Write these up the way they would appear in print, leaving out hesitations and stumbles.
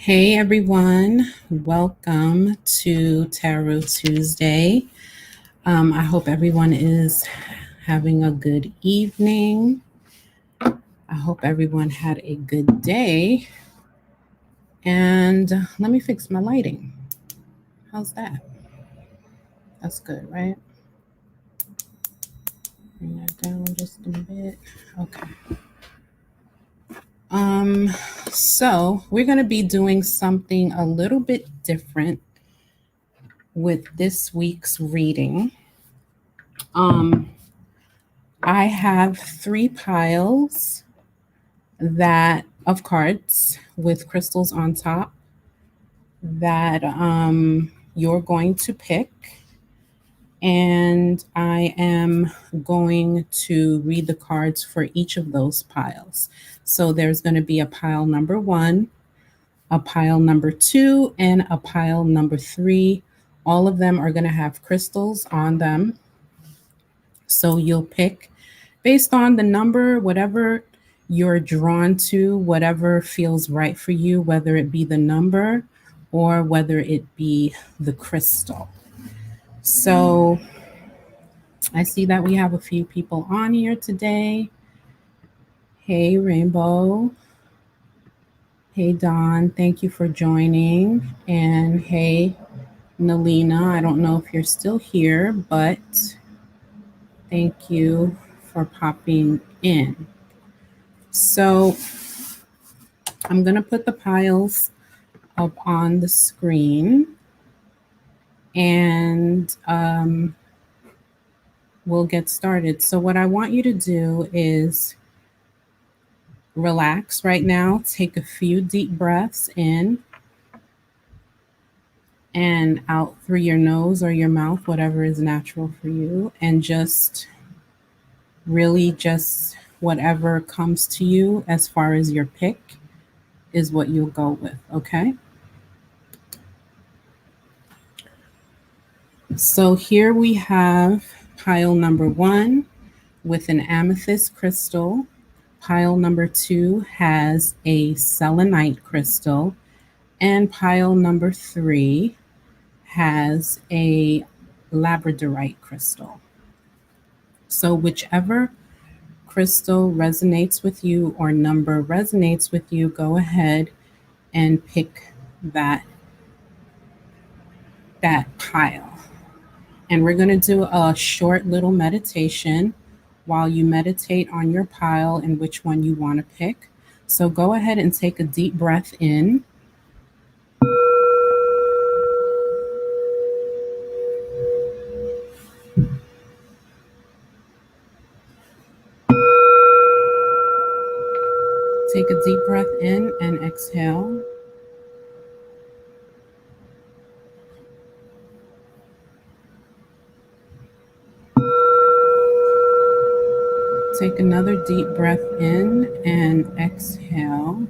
Hey everyone, welcome to Tarot Tuesday. I hope everyone is having a good evening. I hope everyone had a good day. And let me fix my lighting. How's that? That's good, right? Bring that down just a bit. Okay. So we're going to be doing something a little bit different with this week's reading. I have 3 piles of cards with crystals on top that you're going to pick. And I am going to read the cards for each of those piles. So there's going to be a pile number 1, a pile number 2, and a pile number 3. All of them are going to have crystals on them. So you'll pick based on the number, whatever you're drawn to, whatever feels right for you, whether it be the number or whether it be the crystal. So I see that we have a few people on here today. Hey, Rainbow. Hey, Dawn. Thank you for joining. And hey, Nalina. I don't know if you're still here, but thank you for popping in. So I'm going to put the piles up on the screen and we'll get started. So what I want you to do is relax right now. Take a few deep breaths in and out through your nose or your mouth, whatever is natural for you, and just really just whatever comes to you as far as your pick is what you'll go with, okay? So here we have pile number 1 with an amethyst crystal. Pile number 2 has a selenite crystal. And pile number 3 has a labradorite crystal. So whichever crystal resonates with you or number resonates with you, go ahead and pick that pile. And we're going to do a short little meditation while you meditate on your pile and which one you want to pick. So go ahead and take a deep breath in. Take a deep breath in and exhale. Take another deep breath in and exhale.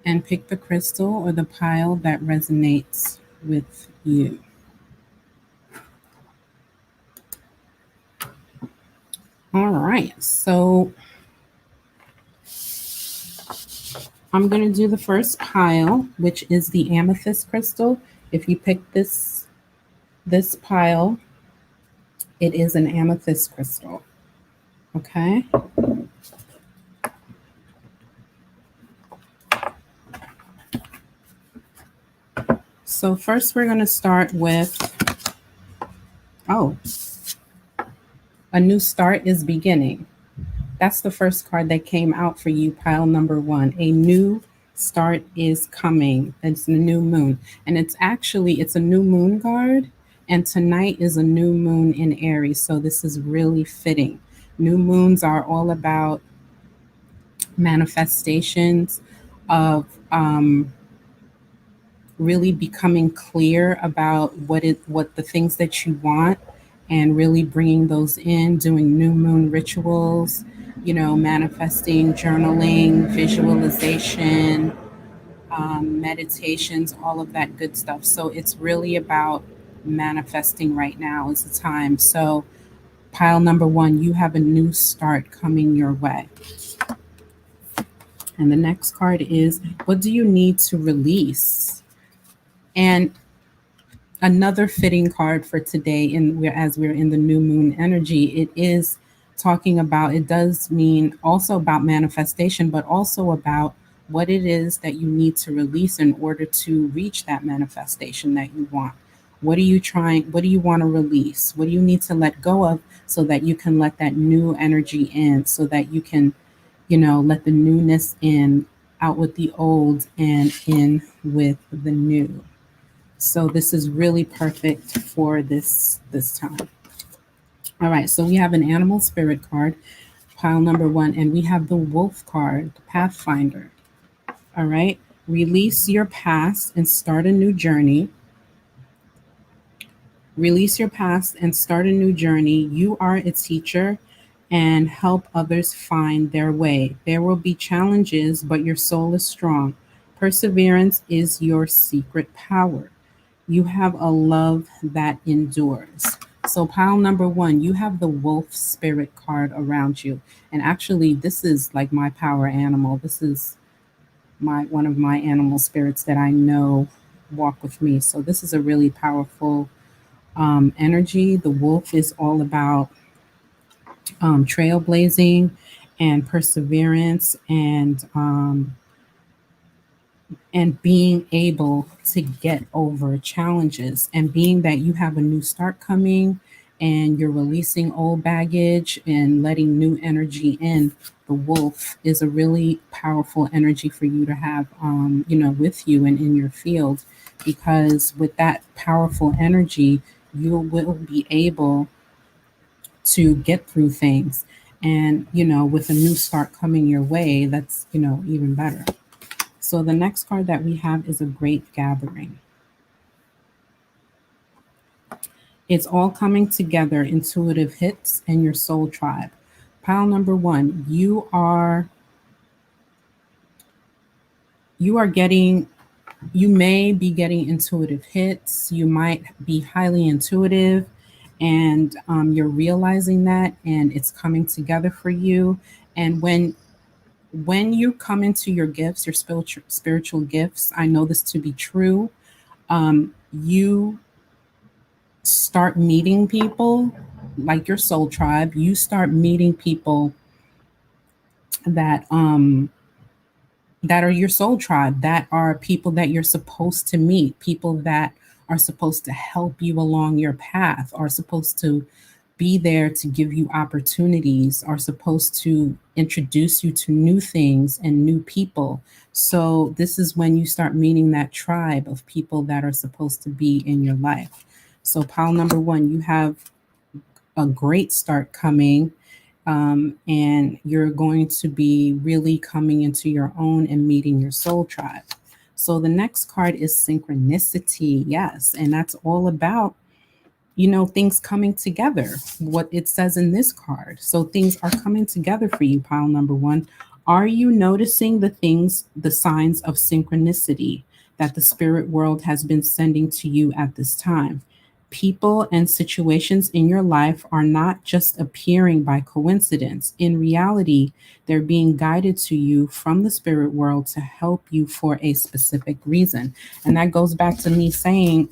And pick the crystal or the pile that resonates with you. All right, so I'm going to do the first pile, which is the amethyst crystal. If you pick this pile, it is an amethyst crystal. Okay. So first we're going to start with, a new start is beginning. That's the first card that came out for you, pile number 1. A new start is coming. It's the new moon. And it's a new moon card. And tonight is a new moon in Aries. So this is really fitting. New moons are all about manifestations of really becoming clear about what the things that you want and really bringing those in, doing new moon rituals, manifesting, journaling, visualization, meditations, all of that good stuff. So it's really about manifesting right now is the time. So pile number 1, you have a new start coming your way. And the next card is, what do you need to release? And another fitting card for today, and as we're in the new moon energy, it is talking about, it does mean also about manifestation, but also about what it is that you need to release in order to reach that manifestation that you want. What do you want to release? What do you need to let go of so that you can let that new energy in, so that you can, let the newness in, out with the old and in with the new. So this is really perfect for this time. All right, so we have an animal spirit card, pile number 1, and we have the wolf card, Pathfinder. All right, release your past and start a new journey. Release your past and start a new journey. You are a teacher and help others find their way. There will be challenges, but your soul is strong. Perseverance is your secret power. You have a love that endures. So, pile number 1, you have the wolf spirit card around you. And actually, this is like my power animal. This is my one of my animal spirits that I know walk with me. So, this is a really powerful energy. The wolf is all about trailblazing and perseverance and being able to get over challenges, and being that you have a new start coming and you're releasing old baggage and letting new energy in. The wolf is a really powerful energy for you to have with you and in your field, because with that powerful energy you will be able to get through things. And with a new start coming your way, that's even better. So the next card that we have is a great gathering. It's all coming together, intuitive hits and your soul tribe. Pile number 1, you may be getting intuitive hits. You might be highly intuitive, and you're realizing that, and it's coming together for you. And when you come into your gifts, your spiritual gifts, I know this to be true. You start meeting people like your soul tribe. You start meeting people that that are your soul tribe, that are people that you're supposed to meet, people that are supposed to help you along your path, are supposed to be there to give you opportunities, are supposed to introduce you to new things and new people. So this is when you start meeting that tribe of people that are supposed to be in your life. So pile number 1, you have a great start coming, and you're going to be really coming into your own and meeting your soul tribe. So the next card is synchronicity. Yes, and that's all about things coming together, what it says in this card. So things are coming together for you, pile number 1. Are you noticing the signs of synchronicity that the spirit world has been sending to you at this time? People and situations in your life are not just appearing by coincidence. In reality, they're being guided to you from the spirit world to help you for a specific reason. And that goes back to me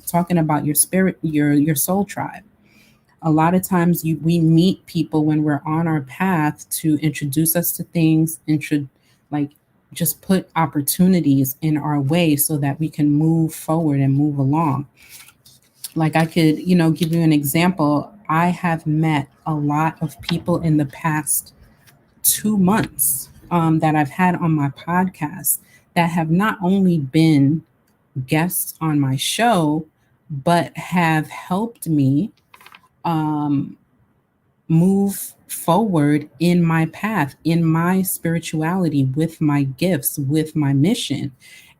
talking about your spirit, your soul tribe. A lot of times we meet people when we're on our path to introduce us to things, like just put opportunities in our way so that we can move forward and move along. Like I could, give you an example. I have met a lot of people in the past 2 months that I've had on my podcast that have not only been guests on my show, but have helped me um, move forward in my path, in my spirituality, with my gifts, with my mission.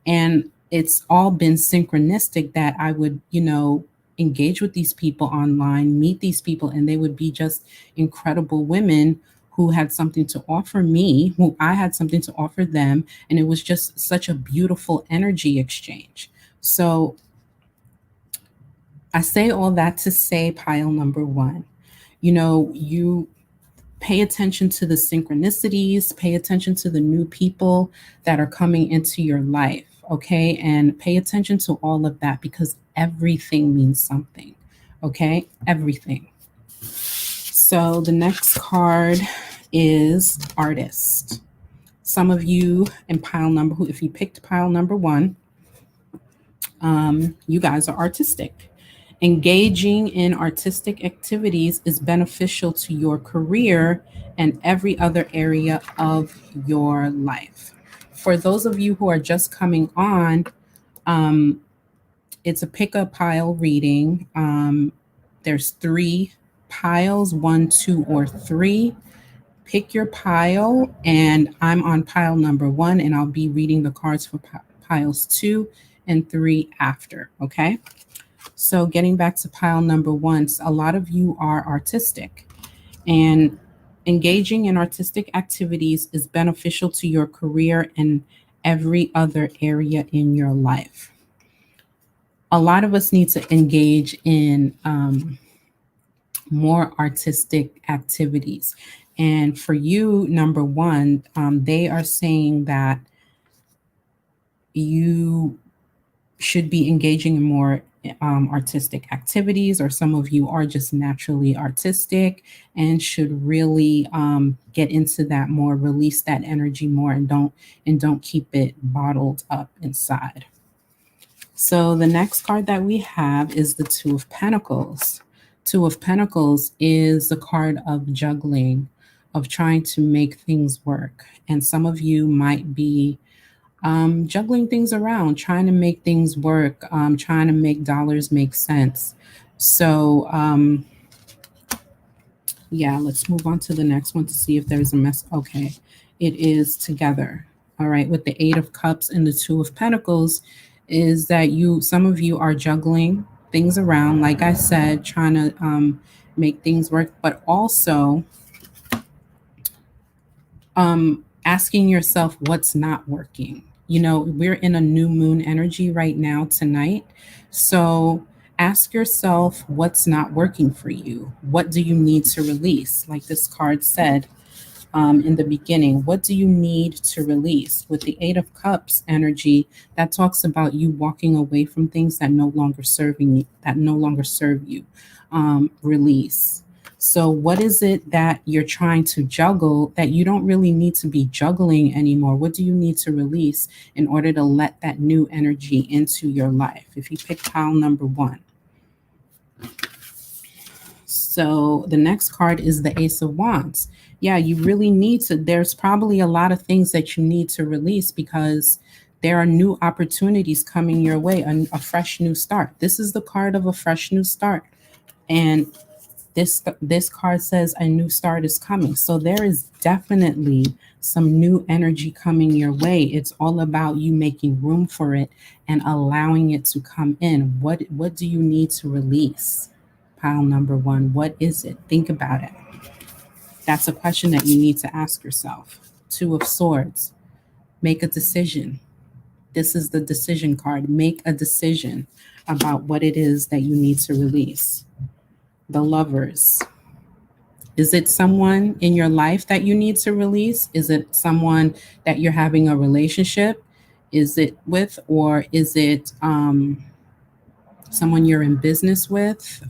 And it's all been synchronistic that I would, engage with these people online, meet these people, and they would be just incredible women who had something to offer me, who I had something to offer them. And it was just such a beautiful energy exchange. So I say all that to say, pile number 1, you Pay attention to the synchronicities, pay attention to the new people that are coming into your life, okay? And pay attention to all of that because everything means something, okay? Everything. So the next card is Artist. Some of you in pile number, if you picked pile number one, you guys are artistic. Engaging in artistic activities is beneficial to your career and every other area of your life. For those of you who are just coming on, um, it's a pick a pile reading. There's three piles, one, two, or three. Pick your pile, and I'm on pile number one, and I'll be reading the cards for piles two and three after. Okay. So, getting back to pile number one, a lot of you are artistic, and engaging in artistic activities is beneficial to your career and every other area in your life. A lot of us need to engage in more artistic activities. And for you, number one, they are saying that you should be engaging in more artistic activities, or some of you are just naturally artistic and should really get into that more, release that energy more, and don't keep it bottled up inside. So the next card that we have is the Two of Pentacles. Two of Pentacles is the card of juggling, of trying to make things work. And some of you might be juggling things around, trying to make things work, trying to make dollars make sense. So, yeah, let's move on to the next one to see if there's a mess. Okay, it is Together. All right, with the Eight of Cups and the Two of Pentacles, is that some of you are juggling things around, like I said, trying to make things work, but also asking yourself what's not working. You know, we're in a new moon energy right now tonight. So ask yourself what's not working for you. What do you need to release? Like this card said, in the beginning, what do you need to release? With the Eight of Cups energy, that talks about you walking away from things that no longer serving you, that no longer serve you. Release. So what is it that you're trying to juggle that you don't really need to be juggling anymore? What do you need to release in order to let that new energy into your life? If you pick pile number one. So the next card is the Ace of Wands. Yeah, you really need to, there's probably a lot of things that you need to release because there are new opportunities coming your way, a fresh new start. This is the card of a fresh new start. And this card says a new start is coming. So there is definitely some new energy coming your way. It's all about you making room for it and allowing it to come in. What do you need to release? Pile number one, what is it? Think about it. That's a question that you need to ask yourself. Two of Swords, make a decision. This is the decision card. Make a decision about what it is that you need to release. The Lovers. Is it someone in your life that you need to release? Is it someone that you're having a relationship? Is it with, or is it someone you're in business with?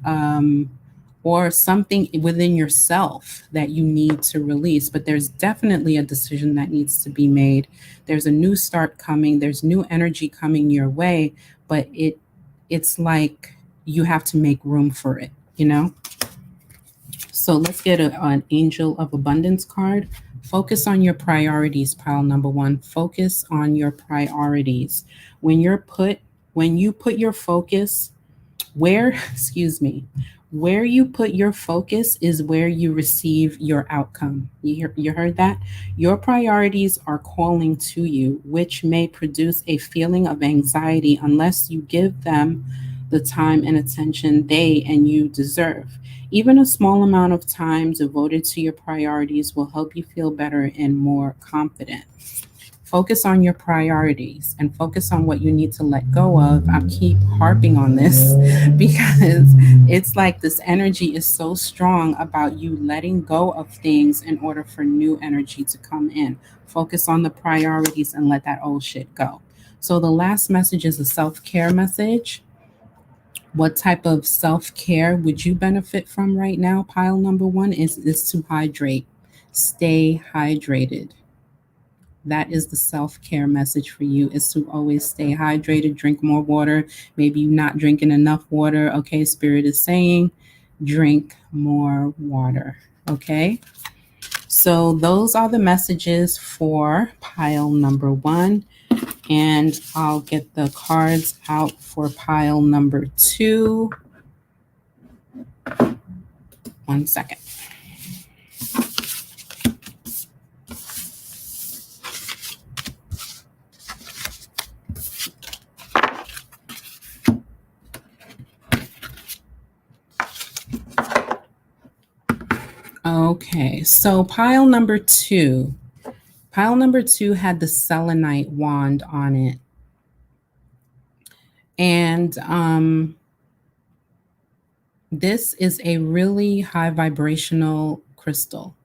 Or something within yourself that you need to release? But there's definitely a decision that needs to be made. There's a new start coming. There's new energy coming your way, but it's like you have to make room for it, you know? So let's get an Angel of Abundance card. Focus on your priorities, pile number one. Focus on your priorities. When you put your focus excuse me, where you put your focus is where you receive your outcome. You heard that? Your priorities are calling to you, which may produce a feeling of anxiety unless you give them the time and attention they and you deserve. Even a small amount of time devoted to your priorities will help you feel better and more confident. focus on your priorities and focus on what you need to let go of. I keep harping on this because it's like this energy is so strong about you letting go of things in order for new energy to come in. Focus on the priorities and let that old shit go. So the last message is a self-care message. What type of self-care would you benefit from right now? Pile number one is to hydrate. Stay hydrated. That is the self-care message for you, is to always stay hydrated, drink more water. Maybe you're not drinking enough water. Okay, Spirit is saying drink more water. Okay. So those are the messages for pile number one. And I'll get the cards out for pile number two. 1 second. Okay, so pile number two. Pile number two had the Selenite wand on it. And this is a really high vibrational crystal.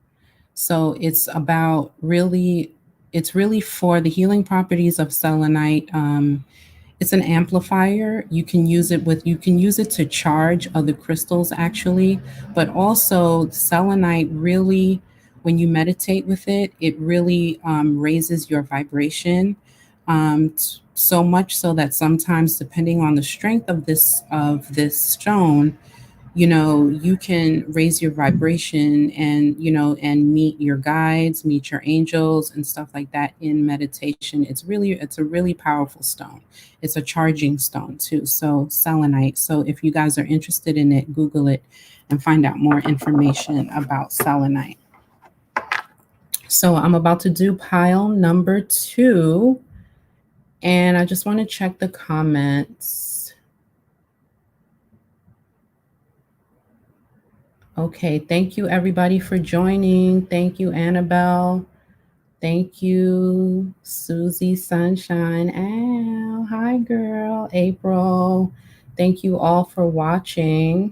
So it's about really, it's really for the healing properties of selenite. It's an amplifier. You can use it to charge other crystals actually, but also selenite really, when you meditate with it, it really raises your vibration. So much so that sometimes, depending on the strength of this stone, you can raise your vibration and and meet your guides, meet your angels and stuff like that in meditation. It's a really powerful stone. It's a charging stone too. So selenite. So if you guys are interested in it, Google it and find out more information about selenite. So I'm about to do pile number two, and I just want to check the comments. Okay, thank you everybody for joining. Thank you, Annabelle. Thank you, Susie Sunshine. Al, hi girl. April. Thank you all for watching.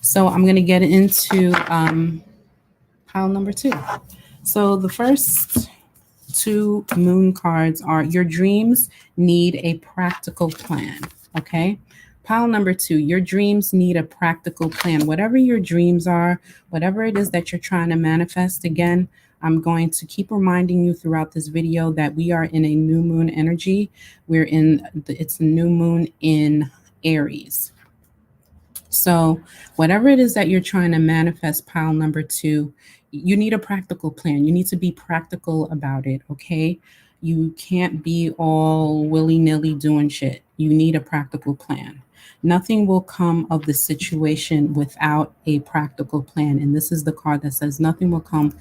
So I'm gonna get into pile number two. So the first two moon cards are your dreams need a practical plan. Okay. Pile number two, your dreams need a practical plan. Whatever your dreams are, whatever it is that you're trying to manifest, again, I'm going to keep reminding you throughout this video that we are in a new moon energy. It's a new moon in Aries. So whatever it is that you're trying to manifest, pile number two, you need a practical plan. You need to be practical about it, okay? You can't be all willy-nilly doing shit. You need a practical plan. Nothing will come of the situation without a practical plan. And this is the card that says nothing will come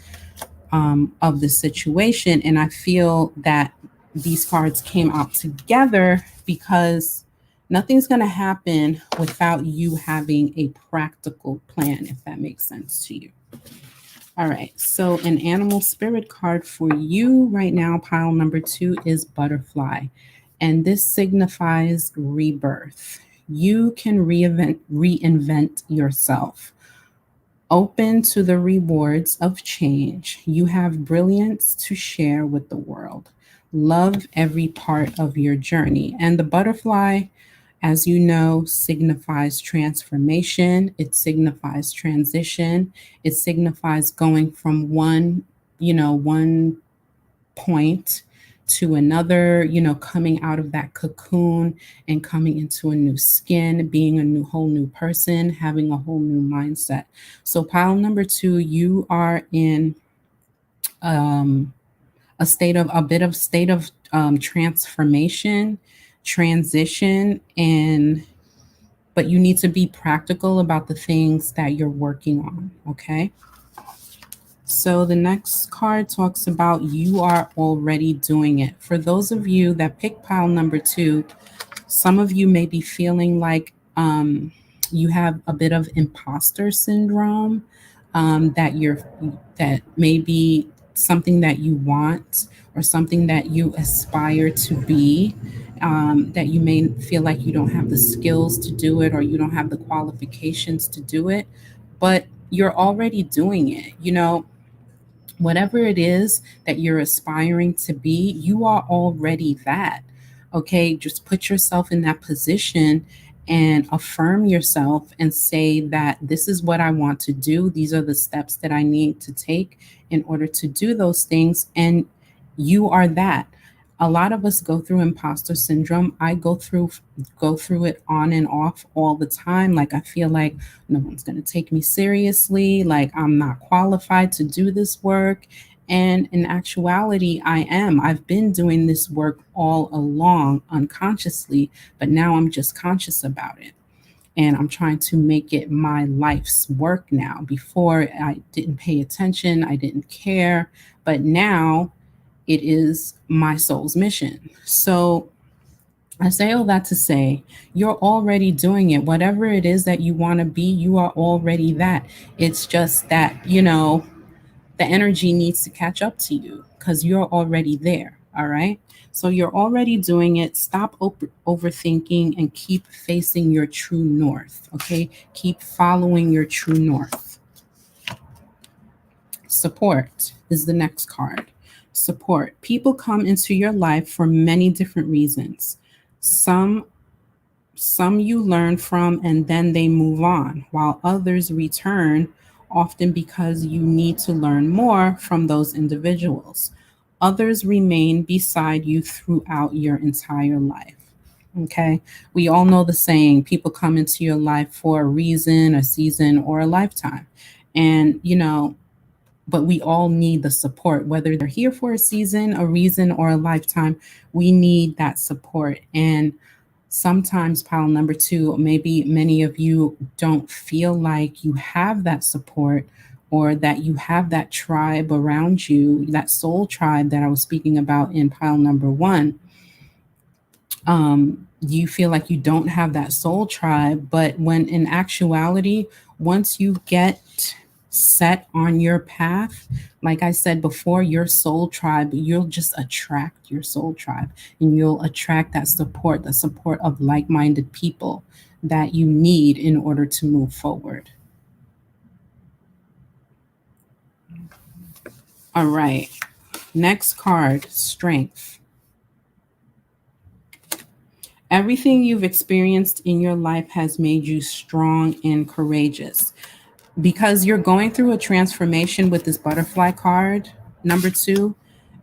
of the situation. And I feel that these cards came out together because nothing's going to happen without you having a practical plan, if that makes sense to you. All right, so an animal spirit card for you right now, pile number two, is butterfly. And this signifies rebirth. You can reinvent yourself. Open to the rewards of change. You have brilliance to share with the world. Love every part of your journey. And the butterfly, as you know, signifies transformation. It signifies transition. It signifies going from one point to another, coming out of that cocoon and coming into a new skin, being a whole new person, having a whole new mindset. So pile number two, you are in a bit of transformation, transition, but you need to be practical about the things that you're working on, okay? So the next card talks about you are already doing it. For those of you that pick pile number two, some of you may be feeling like you have a bit of imposter syndrome, that maybe something that you want or something that you aspire to be, that you may feel like you don't have the skills to do it or you don't have the qualifications to do it, but you're already doing it. Whatever it is that you're aspiring to be, you are already that. Okay, just put yourself in that position and affirm yourself and say that this is what I want to do. These are the steps that I need to take in order to do those things. And you are that. A lot of us go through imposter syndrome. I go through it on and off all the time. Like I feel like no one's going to take me seriously, like I'm not qualified to do this work. And in actuality, I am. I've been doing this work all along unconsciously, but now I'm just conscious about it. And I'm trying to make it my life's work now. Before, I didn't pay attention, I didn't care, but now it is my soul's mission. So I say all that to say you're already doing it. Whatever it is that you want to be, you are already that. It's just that, the energy needs to catch up to you because you're already there. All right. So you're already doing it. Stop overthinking and keep facing your true north. Okay. Keep following your true north. Support is the next card. Support. People come into your life for many different reasons. Some some you learn from and then they move on, while others return, often because you need to learn more from those individuals. Others remain beside you throughout your entire life. Okay. We all know the saying people come into your life for a reason, a season, or a lifetime. And, but we all need the support, whether they're here for a season, a reason, or a lifetime. We need that support. And sometimes, pile number two, maybe many of you don't feel like you have that support or that you have that tribe around you, that soul tribe that I was speaking about in pile number one. You feel like you don't have that soul tribe, but when in actuality, once you get set on your path, like I said before, your soul tribe, you'll just attract your soul tribe and you'll attract that support, the support of like minded people that you need in order to move forward. All right. Next card, strength. Everything you've experienced in your life has made you strong and courageous. Because you're going through a transformation with this butterfly card, number two,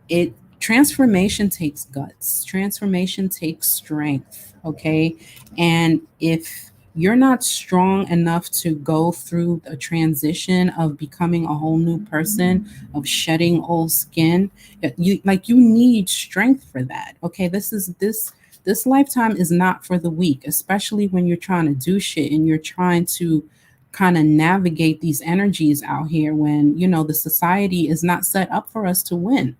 it transformation takes guts. Transformation takes strength, okay? And if you're not strong enough to go through the transition of becoming a whole new person, of shedding old skin, you need strength for that. Okay, this lifetime is not for the weak, especially when you're trying to do shit and you're trying to kind of navigate these energies out here when, the society is not set up for us to win.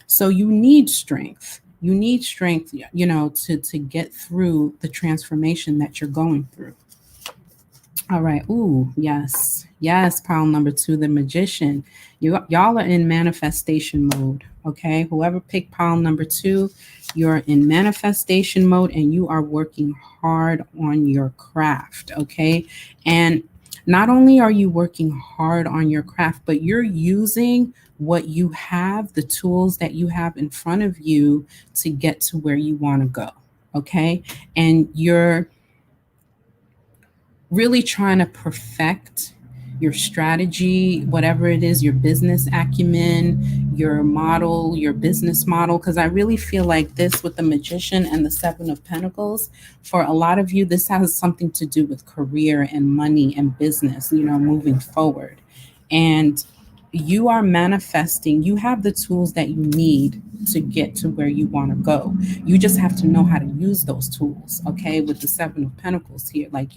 So you need strength. You need strength, to get through the transformation that you're going through. All right. Ooh, yes. Yes, pile number two, the magician. Y'all are in manifestation mode. Okay. Whoever picked pile number two, you're in manifestation mode and you are working hard on your craft. Okay. And not only are you working hard on your craft, but you're using what you have, the tools that you have in front of you to get to where you want to go. Okay. And you're really trying to perfect your strategy, whatever it is, your business acumen, your model, your business model. Because I really feel like this with the magician and the seven of pentacles, for a lot of you, this has something to do with career and money and business, moving forward. And you are manifesting, you have the tools that you need to get to where you want to go. You just have to know how to use those tools. Okay. With the seven of pentacles here, like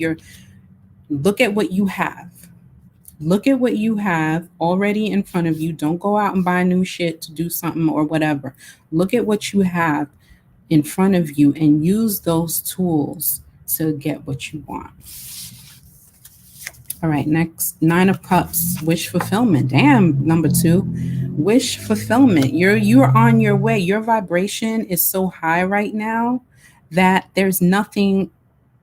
look at what you have. Look at what you have already in front of you. Don't go out and buy new shit to do something or whatever. Look at what you have in front of you and use those tools to get what you want. All right, next, Nine of Cups, wish fulfillment. Damn, number 2, wish fulfillment. You're on your way. Your vibration is so high right now that there's nothing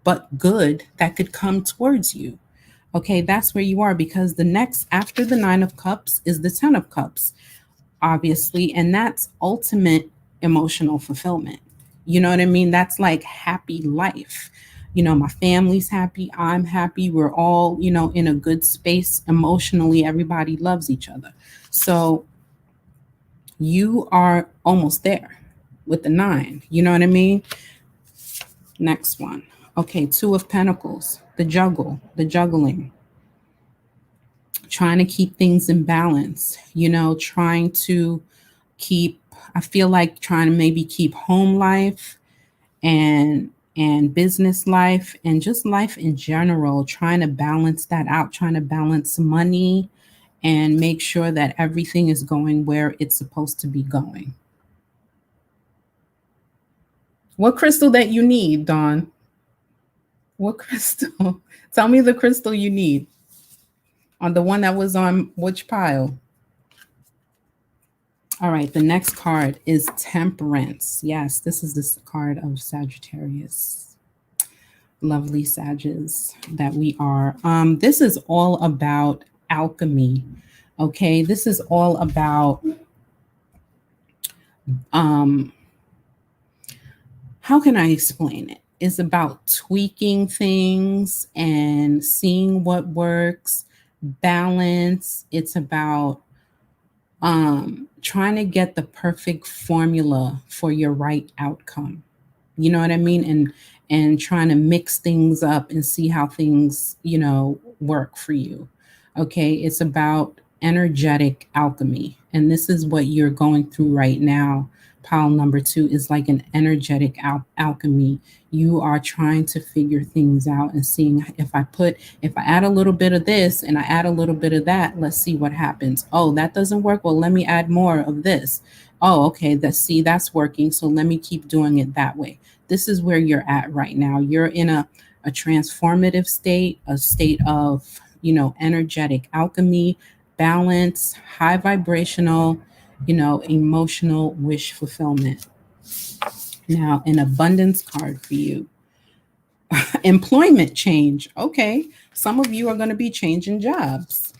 but good that could come towards you. Okay, that's where you are, because the next after the Nine of Cups is the Ten of Cups, obviously, and that's ultimate emotional fulfillment. You know what I mean? That's like happy life. You know, my family's happy, I'm happy, we're all, you know, in a good space emotionally, everybody loves each other. So you are almost there with the 9. You know what I mean? Next one. Okay, Two of Pentacles, the juggling, trying to keep things in balance, you know, trying to keep, I feel like trying to maybe keep home life and business life and just life in general, trying to balance that out, trying to balance money and make sure that everything is going where it's supposed to be going. What crystal that you need, Dawn? What crystal? Tell me the crystal you need. On the one that was on which pile? All right, the next card is Temperance. Yes, this is this card of Sagittarius. Lovely Sages that we are. This is all about alchemy. Okay, this is all about how can I explain it? It's about tweaking things and seeing what works, balance. It's about trying to get the perfect formula for your right outcome. You know what I mean? And trying to mix things up and see how things, you know, work for you. Okay, it's about energetic alchemy. And this is what you're going through right now. Pile number 2 is like an energetic alchemy. You are trying to figure things out and seeing if I add a little bit of this and I add a little bit of that, let's see what happens. Oh, that doesn't work. Well, let me add more of this. Oh, okay, that's working. So let me keep doing it that way. This is where you're at right now. You're in a transformative state, a state of, you know, energetic alchemy, balance, high vibrational, you know, emotional wish fulfillment. Now, an abundance card for you. Employment change. Okay, some of you are going to be changing jobs.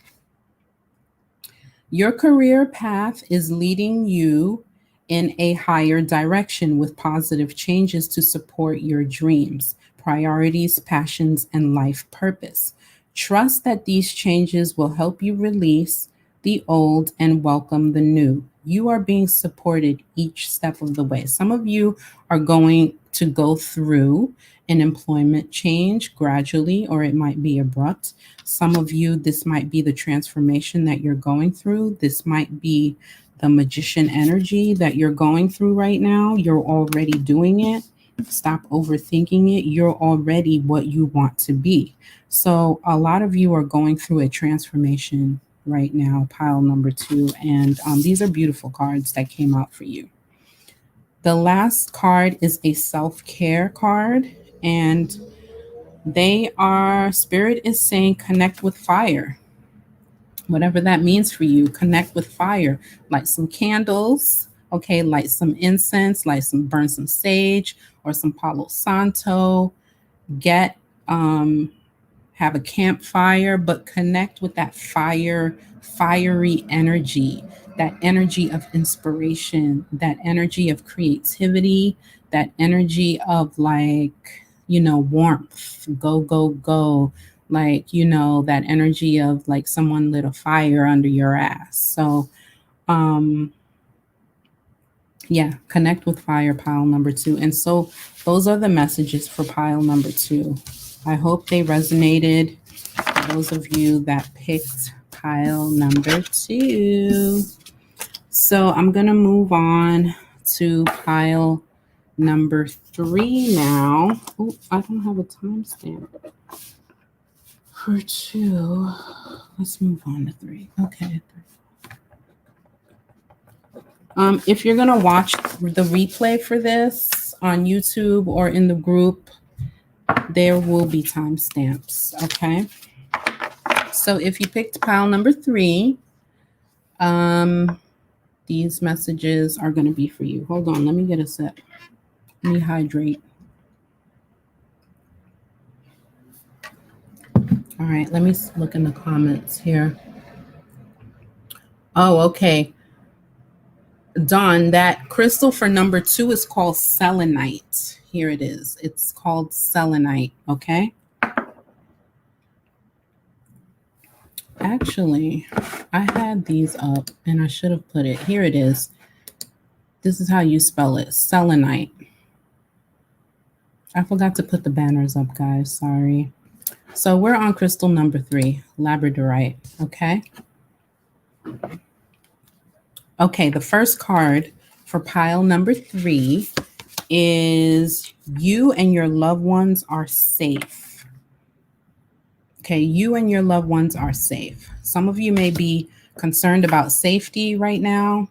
Your career path is leading you in a higher direction with positive changes to support your dreams, priorities, passions, and life purpose. Trust that these changes will help you release the old and welcome the new. You are being supported each step of the way. Some of you are going to go through an employment change gradually, or it might be abrupt. Some of you, this might be the transformation that you're going through. This might be the magician energy that you're going through right now. You're already doing it. Stop overthinking it. You're already what you want to be. So a lot of you are going through a transformation right now, pile number 2. And these are beautiful cards that came out for you. The last card is a self-care card. And Spirit is saying connect with fire. Whatever that means for you, connect with fire. Light some candles, okay? Light some incense, burn some sage or some Palo Santo. Get, have a campfire, but connect with that fiery energy, that energy of inspiration, that energy of creativity, that energy of like, you know, warmth, go, like, you know, that energy of like someone lit a fire under your ass. So, yeah, connect with fire, pile number 2. And so those are the messages for pile number 2. I hope they resonated for those of you that picked pile number 2. So I'm going to move on to pile number 3 now. Oh, I don't have a timestamp for 2. Let's move on to 3. Okay. If you're going to watch the replay for this on YouTube or in the group, there will be timestamps, okay? So if you picked pile number 3, these messages are going to be for you. Hold on, let me get a sip. Let me hydrate. All right, let me look in the comments here. Oh, okay. Dawn, that crystal for number 2 is called selenite. Here it is. It's called selenite, okay? Actually, I had these up and I should have put it. Here it is. This is how you spell it, selenite. I forgot to put the banners up, guys. Sorry. So we're on crystal number 3, Labardorite, okay? Okay, the first card for pile number 3 is you and your loved ones are safe. Okay, you and your loved ones are safe. Some of you may be concerned about safety right now.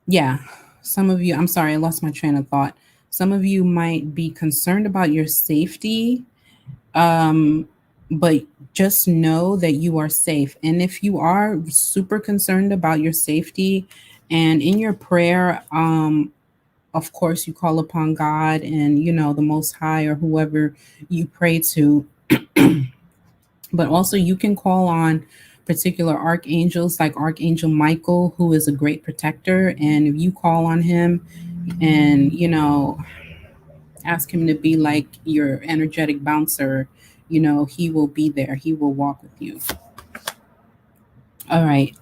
Yeah, some of you, I'm sorry, I lost my train of thought. Some of you might be concerned about your safety, but just know that you are safe. And if you are super concerned about your safety and in your prayer, of course, you call upon God and, you know, the Most High or whoever you pray to. But also you can call on particular archangels like Archangel Michael, who is a great protector. And if you call on him and, you know, ask him to be like your energetic bouncer, you know, he will be there. He will walk with you. All right.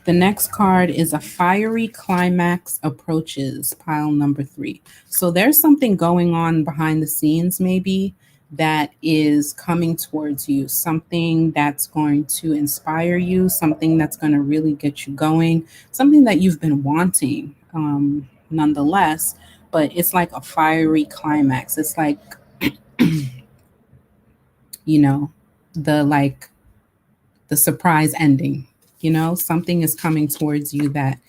The next card is a fiery climax approaches, pile number 3. So there's something going on behind the scenes, maybe, that is coming towards you, something that's going to inspire you, something that's going to really get you going, something that you've been wanting, nonetheless, but it's like a fiery climax. It's like, you know, the surprise ending. You know, something is coming towards you that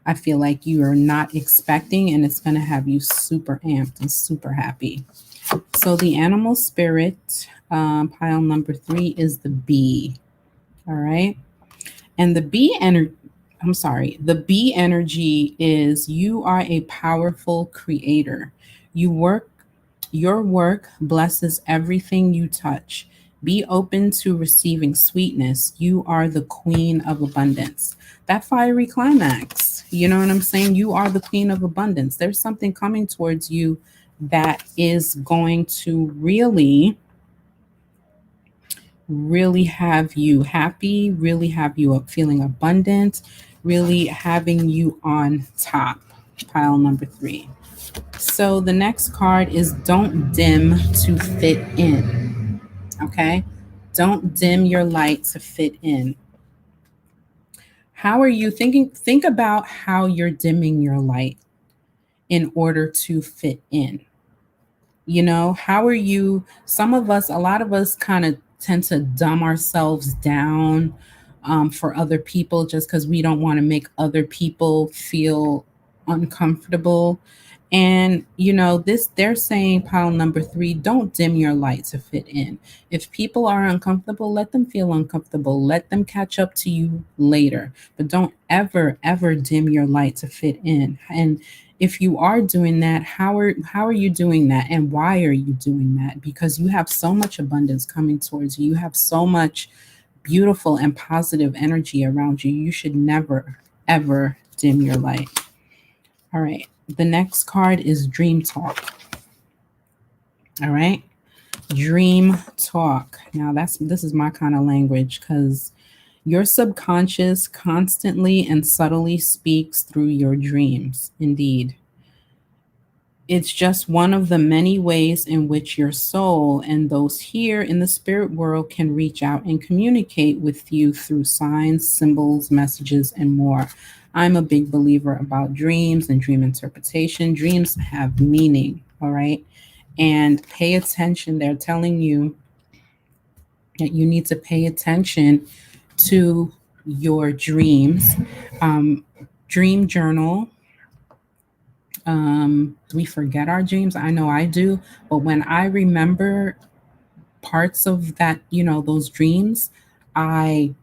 I feel like you are not expecting, and it's going to have you super amped and super happy. So the animal spirit, pile number 3, is the bee. All right. And the bee energy, the bee energy is you are a powerful creator. Your work blesses everything you touch. Be open to receiving sweetness. You are the queen of abundance. That fiery climax, you know what I'm saying? You are the queen of abundance. There's something coming towards you that is going to really have you happy, really have you up feeling abundant, really having you on top. Pile number 3. So the next card is don't dim to fit in. Okay? Don't dim your light to fit in. How are you thinking? Think about how you're dimming your light in order to fit in. You know, how are you? Some of us, a lot of us kind of tend to dumb ourselves down for other people just because we don't want to make other people feel uncomfortable. And, you know, they're saying pile number 3, don't dim your light to fit in. If people are uncomfortable, let them feel uncomfortable. Let them catch up to you later. But don't ever, ever dim your light to fit in. And if you are doing that, how are you doing that, and why are you doing that? Because you have so much abundance coming towards you. You have so much beautiful and positive energy around you. You should never, ever dim your light. All right. The next card is Dream Talk. All right. Dream Talk. Now this is my kind of language, because your subconscious constantly and subtly speaks through your dreams. Indeed. It's just one of the many ways in which your soul and those here in the spirit world can reach out and communicate with you through signs, symbols, messages, and more. I'm a big believer about dreams and dream interpretation. Dreams have meaning, all right? And pay attention. They're telling you that you need to pay attention to your dreams. Dream journal. We forget our dreams. I know I do. But when I remember parts of that, those dreams, I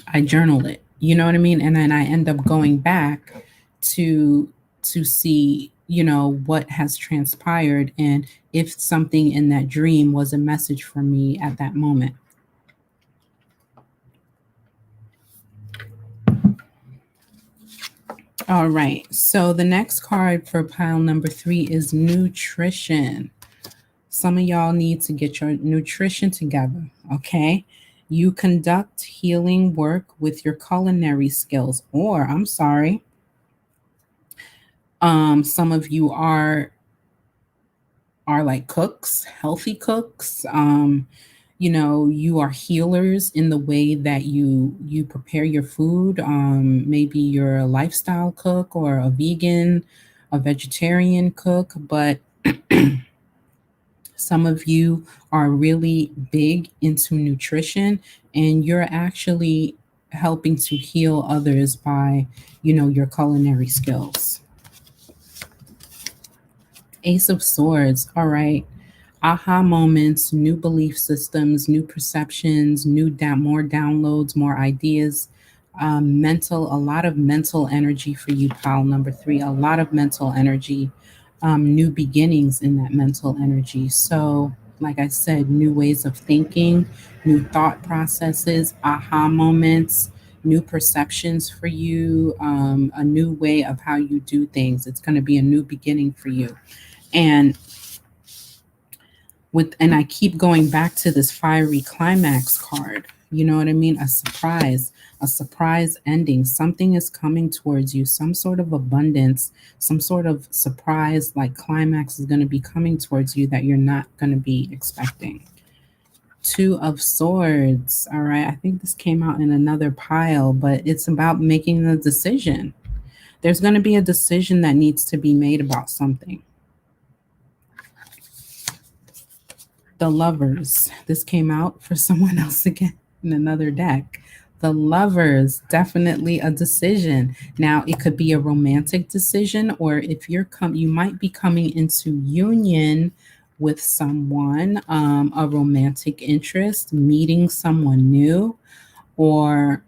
I journal it. You know what I mean? And then I end up going back to see, what has transpired and if something in that dream was a message for me at that moment. All right. So the next card for pile number 3 is nutrition. Some of y'all need to get your nutrition together, okay? You conduct healing work with your culinary skills, or I'm sorry, some of you are like cooks, healthy cooks. You are healers in the way that you prepare your food. Maybe you're a lifestyle cook or a vegan, a vegetarian cook, but some of you are really big into nutrition and you're actually helping to heal others by, your culinary skills. Ace of Swords. All right. Aha moments, new belief systems, new perceptions, more downloads, more ideas. A lot of mental energy for you, pile number 3. A lot of mental energy, new beginnings in that mental energy. So, like I said, new ways of thinking, new thought processes, aha moments, new perceptions for you, a new way of how you do things. It's going to be a new beginning for you. And I keep going back to this fiery climax card. You know what I mean? A surprise ending. Something is coming towards you, some sort of abundance, some sort of surprise like climax is going to be coming towards you that you're not going to be expecting. 2 of Swords. All right. I think this came out in another pile, but it's about making a decision. There's going to be a decision that needs to be made about something. The Lovers. This came out for someone else again in another deck. The Lovers, definitely a decision. Now, it could be a romantic decision, or if you might be coming into union with someone, a romantic interest, meeting someone new, or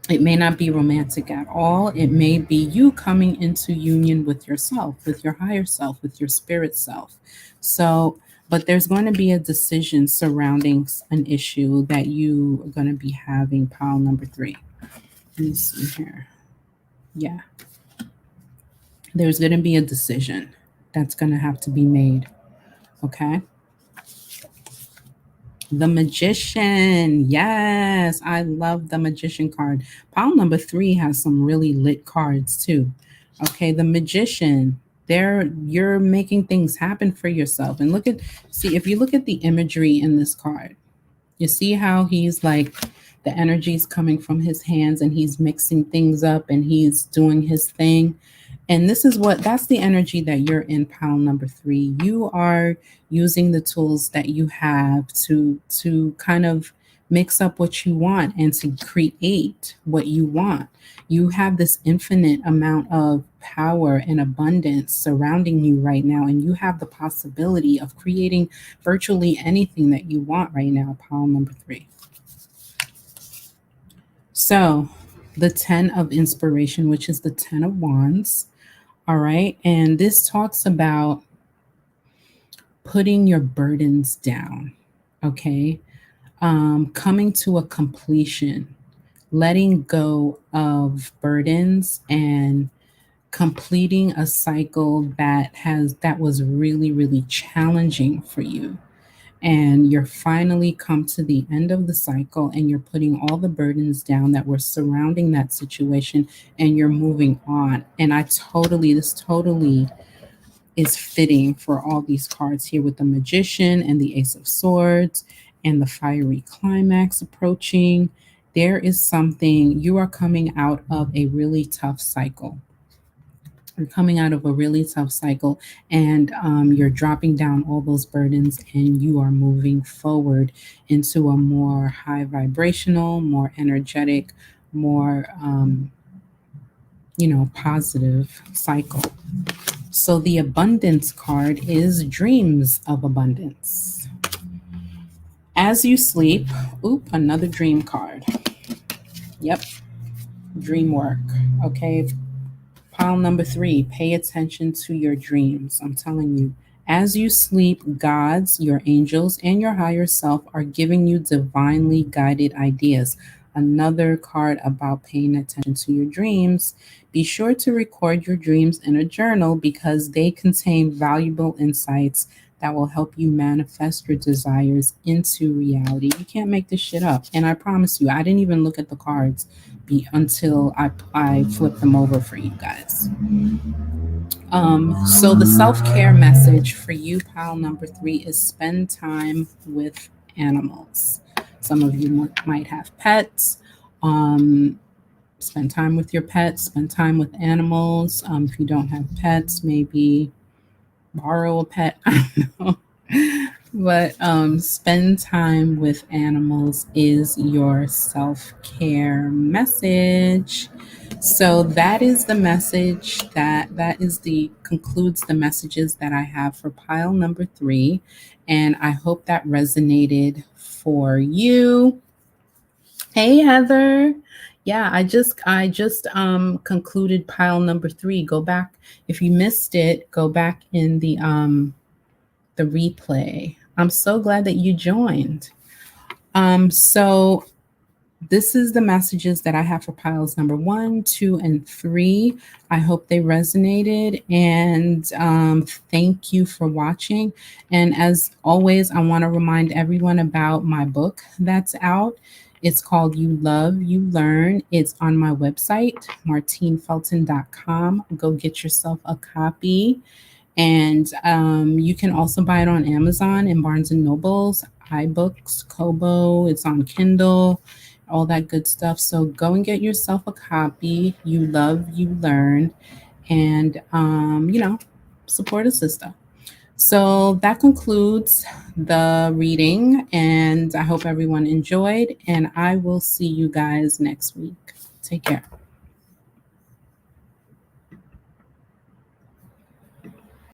it may not be romantic at all. It may be you coming into union with yourself, with your higher self, with your spirit self. So, but there's going to be a decision surrounding an issue that you are going to be having, pile number 3. Let me see here. Yeah. There's going to be a decision that's going to have to be made. Okay. The Magician. Yes, I love the Magician card. Pile number 3 has some really lit cards too. Okay, the Magician. You're making things happen for yourself. And if you look at the imagery in this card, you see how he's like the energy is coming from his hands and he's mixing things up and he's doing his thing. And that's the energy that you're in, pile number 3. You are using the tools that you have to kind of mix up what you want and to create what you want. You have this infinite amount of power and abundance surrounding you right now, and you have the possibility of creating virtually anything that you want right now, pile number 3. So, the 10 of Inspiration, which is the 10 of Wands. All right. And this talks about putting your burdens down. Okay. Coming to a completion, letting go of burdens and completing a cycle that was really, really challenging for you. And you're finally come to the end of the cycle and you're putting all the burdens down that were surrounding that situation and you're moving on. And this totally is fitting for all these cards here with the Magician and the Ace of Swords and the fiery climax approaching. There is something, you are coming out of a really tough cycle. You're coming out of a really tough cycle and you're dropping down all those burdens and you are moving forward into a more high vibrational, more energetic, more positive cycle. So the abundance card is dreams of abundance. As you sleep, another dream card. Yep, dream work. Okay, pile number 3, pay attention to your dreams. I'm telling you, as you sleep, gods, your angels, and your higher self are giving you divinely guided ideas. Another card about paying attention to your dreams. Be sure to record your dreams in a journal because they contain valuable insights that will help you manifest your desires into reality. You can't make this shit up. And I promise you, I didn't even look at the cards until I flip them over for you guys. So the self-care message for you, pile number 3, is spend time with animals. Some of you might have pets. Spend time with your pets, spend time with animals. If you don't have pets, maybe borrow a pet. I don't know. But spend time with animals is your self-care message. So that is the message that is the concludes the messages that I have for pile number 3, and I hope that resonated for you. Hey Heather. Yeah, I just concluded pile number 3. Go back if you missed it, go back in the replay. I'm so glad that you joined. So this is the messages that I have for piles number 1, 2, and 3. I hope they resonated, and thank you for watching. And as always, I want to remind everyone about my book that's out. It's called You Love, You Learn. It's on my website, martinefelton.com. Go get yourself a copy. And you can also buy it on Amazon and Barnes and Nobles, iBooks, Kobo. It's on Kindle, all that good stuff. So go and get yourself a copy. You Love, You Learn, and support a sister. So that concludes the reading, and I hope everyone enjoyed. And I will see you guys next week. Take care.